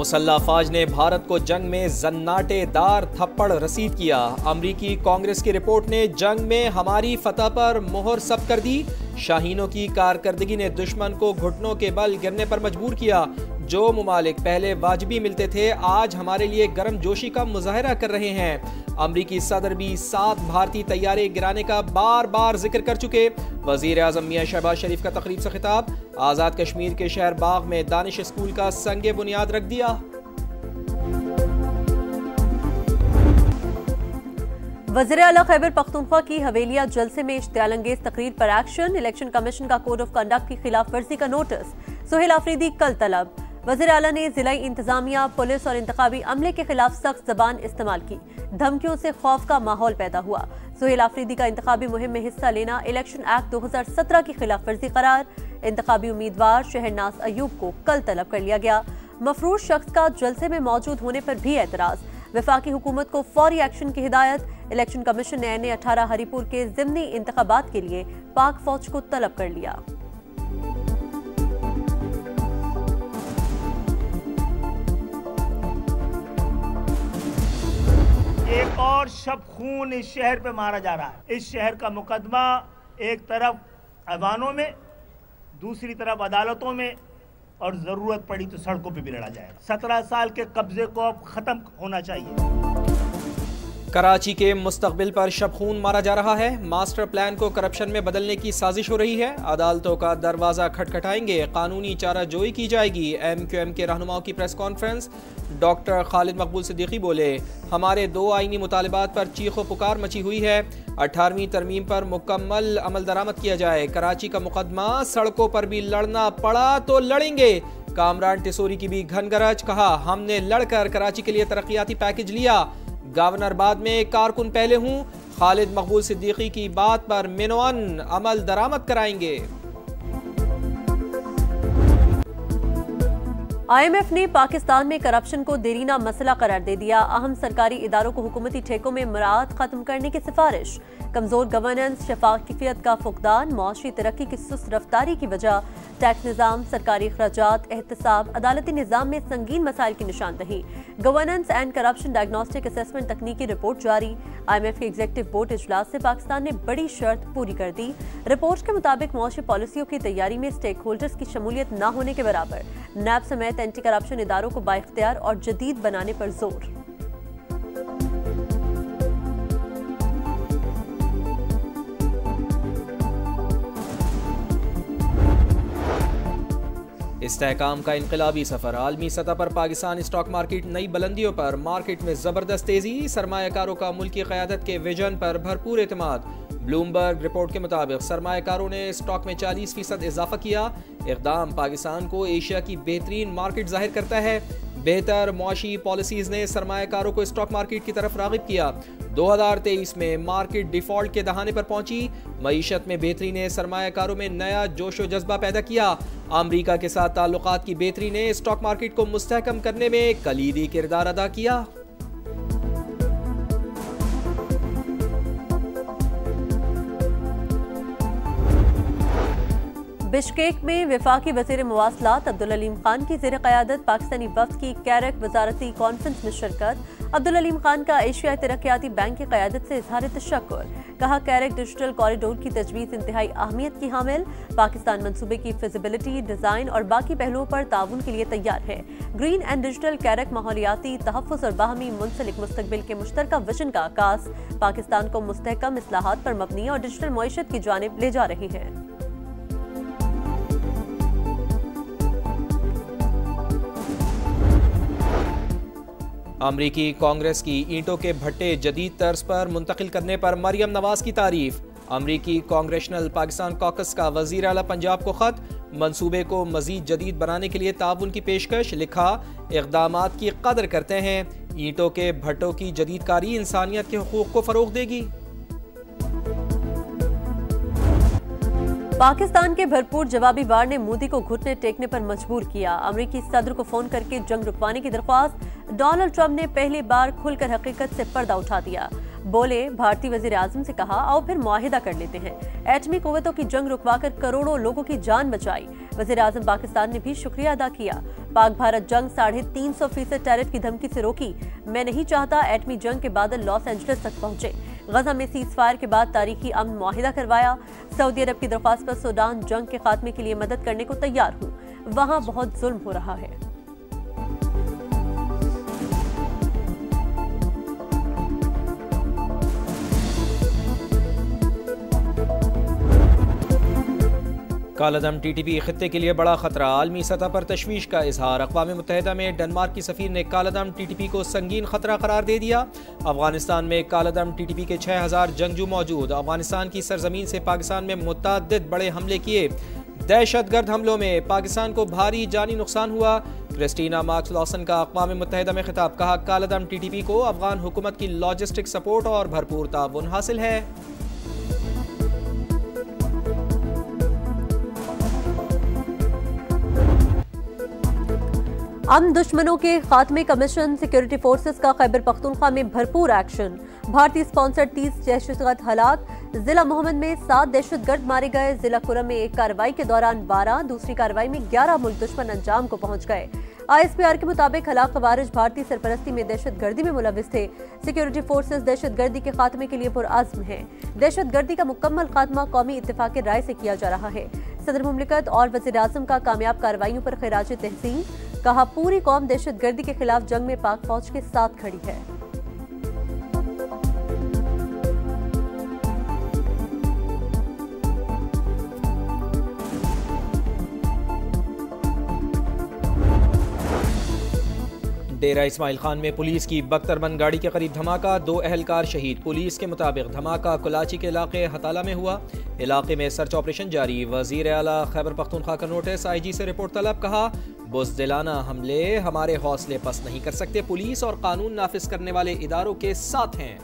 मुसल्लह फौज ने भारत को जंग में जन्नाटेदार थप्पड़ रसीद किया। अमरीकी कांग्रेस की रिपोर्ट ने जंग में हमारी फतह पर मोहर सब कर दी। शाहीनों की कारकर्दगी ने दुश्मन को घुटनों के बल गिरने पर मजबूर किया। जो मुमालिक पहले वाजिबी मिलते थे आज हमारे लिए गर्म जोशी का मुजाहरा कर रहे हैं। अमरीकी सदर भी 7 भारतीय तैयारे गिराने का बार बार जिक्र कर चुके। वजीर आजम मियां शहबाज शरीफ का तकरीब से खिताब। आज़ाद कश्मीर के शहर बाग में दानिश स्कूल का संगे बुनियाद रख दिया। वज़ीर आला खैबर पख्तूनख्वा की हवेलिया जलसे में इश्तियाल अंगेज तकरीर पर एक्शन। इलेक्शन कमीशन का कोड ऑफ कंडक्ट की खिलाफ वर्जी का नोटिस। सुहेल आफरीदी कल तलब। वज़ीर आला ने जिलाई इंतजामिया, पुलिस और इंतखाबी अमले के खिलाफ सख्त जबान इस्तेमाल की। धमकियों से खौफ का माहौल पैदा हुआ। सुहेल आफरीदी का इंतखाबी मुहिम में हिस्सा लेना इलेक्शन एक्ट 2017 की खिलाफ वर्जी करार। इंतखाबी उम्मीदवार शहरनाज अयूब को कल तलब कर लिया गया। मफरूज शख्स का जलसे में मौजूद होने पर भी एतराज। वफाकी हुकूमत को फौरी एक्शन की हिदायत। इलेक्शन कमीशन ने NA-18 हरीपुर के ज़िमनी इंतखाबात के लिए पाक फौज को तलब कर लिया। एक और शब खून इस शहर पे मारा जा रहा है। इस शहर का मुकदमा एक तरफ अवानों में, दूसरी तरफ अदालतों में, और जरूरत पड़ी तो सड़कों पे भी लड़ा जाएगा। 17 साल के कब्जे को अब खत्म होना चाहिए। कराची के मुस्तकबिल पर शबखून मारा जा रहा है। मास्टर प्लान को करप्शन में बदलने की साजिश हो रही है। अदालतों का दरवाजा खटखटाएंगे। कानूनी चाराजोई की जाएगी। MQM के रहनुमाओं की प्रेस कॉन्फ्रेंस। डॉक्टर खालिद मकबूल सिद्दीकी बोले, हमारे 2 आईनी मुतालिबात पर चीखो पुकार मची हुई है। 18वीं तरमीम पर मुकम्मल अमल दरामद किया जाए। कराची का मुकदमा, सड़कों पर भी लड़ना पड़ा तो लड़ेंगे। कामरान टिसोरी की भी घनगरज। कहा, हमने लड़कर कराची के लिए तरक्याती पैकेज लिया। गवर्नर बाद में, कारकुन पहले हूँ। खालिद मकबूल सिद्दीकी की बात पर मिनवन अमल दरामद कराएंगे। IMF ने पाकिस्तान में करप्शन को देरीना मसला करार दे दिया। अहम सरकारी इदारों को हुकूमती ठेकों में मुराद खत्म करने की सिफारिश। कमजोर गवर्नेंस, शफाफियत का फुकदान, मुआशी तरक्की की सुस्त रफ्तारी की वजह। टैक्स निज़ाम, सरकारी अखराजात, एहतसाब, अदालती निज़ाम में संगीन मसाइल की निशानदही। Governance and corruption diagnostic assessment तकनीकी रिपोर्ट जारी। IMF के एग्जीक्यूटिव बोर्ड इजलास से पाकिस्तान ने बड़ी शर्त पूरी कर दी। रिपोर्ट के मुताबिक मुआशी पॉलिसियों की तैयारी में स्टेक होल्डर्स की शमूलियत न होने के बराबर। नैब समेत एंटी करप्शन इदारों को बाइख्तियार और जदीद बनाने पर जोर। इस्तेहकाम का इनकलाबी सफर। आलमी सतह पर पाकिस्तान स्टॉक मार्केट नई बुलंदियों पर। मार्केट में जबरदस्त तेजी। सरमायाकारों का मुल्की क़यादत के विजन पर भरपूर एतमाद। ब्लूमबर्ग रिपोर्ट के मुताबिक सरमायाकारों ने स्टॉक में 40% इजाफा किया। इक़दाम पाकिस्तान को एशिया की बेहतरीन मार्केट जाहिर करता है। बेहतर मुआशी पॉलिसीज ने सरमायाकारों को स्टॉक मार्केट की तरफ राग़िब किया। 2023 में मार्केट डिफॉल्ट के दहाने पर पहुंची। मईशत में बेहतरी ने सरमायाकारों में नया जोश व जज्बा पैदा किया। अमरीका के साथ ताल्लुकात की बेहतरी ने स्टॉक मार्केट को मुस्तहकम करने में कलीदी किरदार अदा किया। बिश्केक में वफाकी वज़ीर मवासलात अब्दुल अलीम खान की ज़ेर क़यादत पाकिस्तानी वफ़द की कैरक वज़ारती कॉन्फ्रेंस में शिरकत। अब्दुल अलीम खान का एशियाई तरक्याती बैंक की क़यादत से इज़हार तशक्कुर। कहा, कैरक डिजिटल कॉरिडोर की तजवीज़ इंतहाई अहमियत की हामिल। पाकिस्तान मंसूबे की फिजिबिलिटी, डिज़ाइन और बाकी पहलुओं पर ताउन के लिए तैयार है। ग्रीन एंड डिजिटल कैरक माहौलियाती तहफ़्फ़ुज़ और बाहमी मुंसलिक मुस्तक़बिल के मुश्तरका विजन का आगाज़ पाकिस्तान को मुस्तहकम इस्लाहात पर मबनी और डिजिटल मईशत की जानिब ले जा रही है। अमरीकी कांग्रेस की ईंटों के भट्टे जदीद तर्ज पर मुंतकिल करने पर मरियम नवाज की तारीफ। अमरीकी कांग्रेशनल पाकिस्तान कॉकस का वज़ीर आला पंजाब को खत। मंसूबे को मजीद जदीद बनाने के लिए ताउन की पेशकश। लिखा, इक़दामात की कदर करते हैं। ईंटों के भट्टों की जदीदकारी इंसानियत के हुकूक को फ़रोग़ देगी। पाकिस्तान के भरपूर जवाबी वार ने मोदी को घुटने टेकने पर मजबूर किया। अमरीकी सदर को फोन करके जंग रुकवाने की दरख्वास्त। डोनाल्ड ट्रंप ने पहली बार खुलकर हकीकत से पर्दा उठा दिया। बोले, भारतीय वजीर आजम से कहा, आओ फिर मुआहिदा कर लेते हैं। एटमी कुव्वतों की जंग रुकवाकर करोड़ों लोगों की जान बचाई। वजीर आजम पाकिस्तान ने भी शुक्रिया अदा किया। पाक भारत जंग 350% टैरिफ की धमकी से रोकी। मैं नहीं चाहता एटमी जंग के बादल लॉस एंजलिस तक पहुंचे। गजा में सीज फायर के बाद तारीखी अमन मुआहिदा करवाया। सऊदी अरब की दरख्वास्त पर सूडान जंग के खात्मे के लिए मदद करने को तैयार हूं। वहां बहुत जुल्म हो रहा है। कालादम टीटीपी खित्ते के लिए बड़ा खतरा, आलमी सतह पर तशवीश का इजहार। अक़वाम मुत्तहिदा में डेनमार्क की सफ़ीर ने कालादम टीटीपी को संगीन खतरा करार दे दिया। अफगानिस्तान में कालादम टीटीपी के 6000 जंगजू मौजूद। अफगानिस्तान की सरजमीन से पाकिस्तान में मुतअद्दिद बड़े हमले किए। दहशतगर्द हमलों में पाकिस्तान को भारी जानी नुकसान हुआ। क्रिस्टीना मार्क्स लॉसन का अक़वाम मुत्तहिदा में खिताब, कहा कालादम टीटीपी को अफगान हुकूमत की लॉजिस्टिक सपोर्ट और भरपूर ताउन हासिल है। अमन दुश्मनों के खात्मे कमीशन सिक्योरिटी फोर्सेस का खैबर पख्तूनख्वा में भरपूर एक्शन। भारतीय स्पॉन्सर्ड 30 दहशतगर्द हलाक। जिला मोहम्मद में 7 दहशतगर्द मारे गए। जिला कुरम में एक कार्रवाई के दौरान 12, दूसरी कार्रवाई में 11 मुल्क दुश्मन अंजाम को पहुंच गए। ISPR के मुताबिक हलाक खवारिज भारतीय सरपरस्ती में दहशतगर्दी में मुलविस थे। सिक्योरिटी फोर्सेस दहशतगर्दी के खात्मे के लिए पुरअज़्म हैं। दहशतगर्दी का मुकम्मल खात्मा कौमी इत्तेफाक राय से किया जा रहा है। सदर मुमलिकत और वज़ीर आज़म का कामयाब कार्रवाइयों पर खिराज तहसीन, कहा पूरी कौम दहशतगर्दी के खिलाफ जंग में पाक फौज के साथ खड़ी है। डेरा इस्माइल खान में पुलिस की बख्तरबंद गाड़ी के करीब धमाका, 2 अहलकार शहीद। पुलिस के मुताबिक धमाका कुलाची के इलाके हताला में हुआ। इलाके में सर्च ऑपरेशन जारी। वजीर आला खैबर पख्तूनख्वा का नोटिस, IG से रिपोर्ट तलब, कहा बुज़दिलाना हमले हमारे हौसले पस्त नहीं कर सकते। पुलिस और कानून नाफिज करने वाले इदारों के साथ हैं।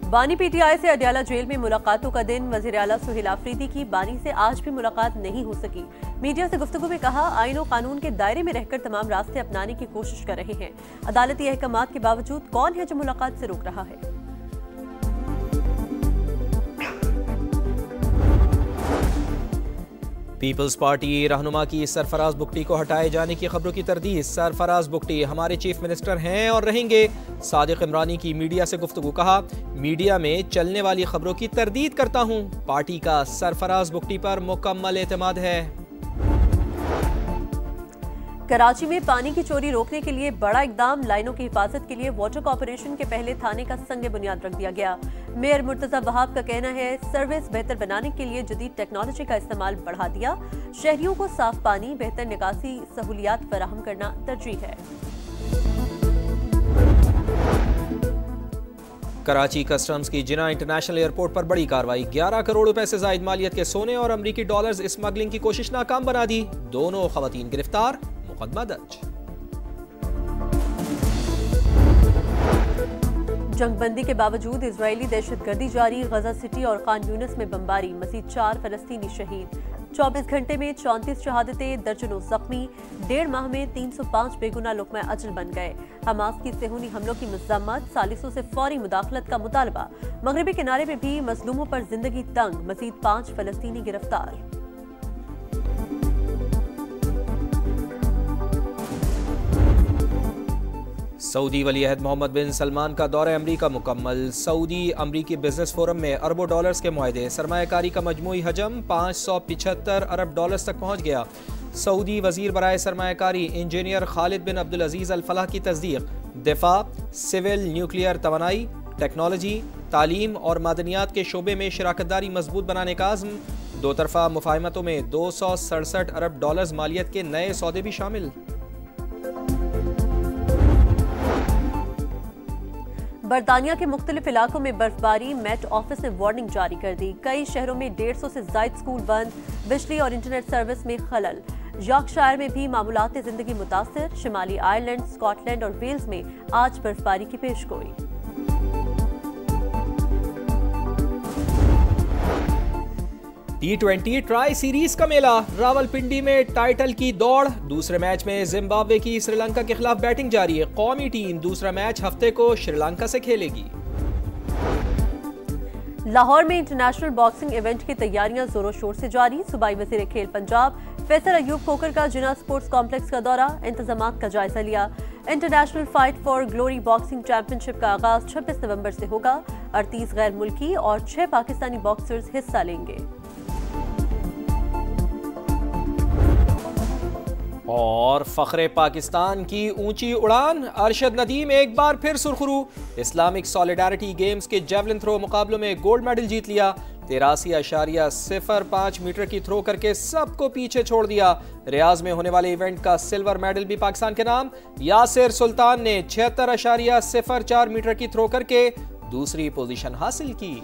बानी PTI से अडयाला जेल में मुलाकातों का दिन। वज़ीर आला सुहेल आफरीदी की बानी से आज भी मुलाकात नहीं हो सकी। मीडिया से गुफ्तगू में कहा आईन और कानून के दायरे में रहकर तमाम रास्ते अपनाने की कोशिश कर रहे हैं। अदालती अहकामात के बावजूद कौन है जो मुलाकात से रोक रहा है? पीपल्स पार्टी रहनुमा की सरफराज बुगटी को हटाए जाने की खबरों की तरदीद। सरफराज बुगटी हमारे चीफ मिनिस्टर हैं और रहेंगे। सादिक इमरानी की मीडिया से गुफ्तगू, कहा मीडिया में चलने वाली खबरों की तरदीद करता हूं। पार्टी का सरफराज बुगटी पर मुकम्मल एतमाद है। कराची में पानी की चोरी रोकने के लिए बड़ा इकदाम। लाइनों की हिफाजत के लिए वाटर कॉर्पोरेशन के पहले थाने का संग बुनियाद रख दिया गया। मेयर मुर्तजा वहाब का कहना है सर्विस बेहतर बनाने के लिए जदीद टेक्नोलॉजी का इस्तेमाल बढ़ा दिया। शहरियों को साफ पानी, बेहतर निकासी सहूलियात फराहम करना तरजीह है। कराची कस्टम्स की जिना इंटरनेशनल एयरपोर्ट पर बड़ी कार्रवाई। 11 करोड़ रुपए से जायद मालियत के सोने और अमरीकी डॉलर्स स्मगलिंग की कोशिश नाकाम बना दी। दोनों खवातीन गिरफ्तार, मुकदमा दर्ज। जंगबंदी के बावजूद इजरायली दहशतगर्दी जारी। गजा सिटी और खान यूनिस में बमबारी, मजीद 4 फलस्तीनी शहीद। 24 घंटे में 34 शहादतें, दर्जनों जख्मी। 1.5 माह में 305 बेगुनाह लुक़मा अजल बन गए। हमास की सेहूनी हमलों की मज़म्मत, सालिसों से फौरी मुदाखलत का मुतालबा। मगरबी किनारे में भी मजलूमों पर जिंदगी तंग, मजीद 5 फलस्तीनी गिरफ्तार। सऊदी वली-अहद मोहम्मद बिन सलमान का दौरा अमरीका मुकम्मल। सऊदी अमरीकी बिजनेस फोरम में अरबों डॉलर्स के मुआहदे। सरमायाकारी का मजमूई हजम 575 अरब डॉलर्स तक पहुंच गया। सऊदी वजीर बराए सरमायाकारी इंजीनियर खालिद बिन अब्दुल अजीज अल फलाह की तस्दीक। दिफा, सिविल, न्यूक्लियर तवानाई, टेक्नोलॉजी, तालीम और मादनियात के शोबे में शराकतदारी मजबूत बनाने का आज़म। 2 तरफ़ा मुफाहमतों में 267 अरब डॉलर्स मालियत के नए सौदे भी शामिल। बरतानिया के मुख्तलिफ इलाकों में बर्फबारी। मेट ऑफिस ने वार्निंग जारी कर दी। कई शहरों में 150 से ज्यादा स्कूल बंद। बिजली और इंटरनेट सर्विस में खलल। यॉर्कशायर में भी मामूलात जिंदगी मुतासिर। शिमाली आयरलैंड, स्कॉटलैंड और वेल्स में आज बर्फबारी की पेशगोई। T20 ट्राई सीरीज का मेला। रावलपिंडी में टाइटल की दौड़। दूसरे मैच में जिम्बाब्वे की श्रीलंका के खिलाफ बैटिंग जारी है। कौमी टीम दूसरा मैच हफ्ते को श्रीलंका से खेलेगी। लाहौर में इंटरनेशनल बॉक्सिंग इवेंट की तैयारियां जोरों शोर से जारी। सूबाई वज़ीर खेल पंजाब फैसल अयूब खोकर का जिना स्पोर्ट्स कॉम्प्लेक्स का दौरा, इंतजामात का जायजा लिया। International fight for glory boxing championship का आगाज 26 नवंबर से होगा। 38 गैर मुल्की और 6 पाकिस्तानी बॉक्सर्स हिस्सा लेंगे। और फख्रे पाकिस्तान की ऊंची उड़ान, अरशद नदीम एक बार फिर सुरखरू। इस्लामिक सॉलिडारिटी गेम्स के जेवलिन थ्रो मुकाबलों में गोल्ड मेडल जीत लिया। 83.05 मीटर की थ्रो करके सबको पीछे छोड़ दिया। रियाज में होने वाले इवेंट का सिल्वर मेडल भी पाकिस्तान के नाम। यासिर सुल्तान ने 76.04 मीटर की थ्रो करके दूसरी पोजीशन हासिल की।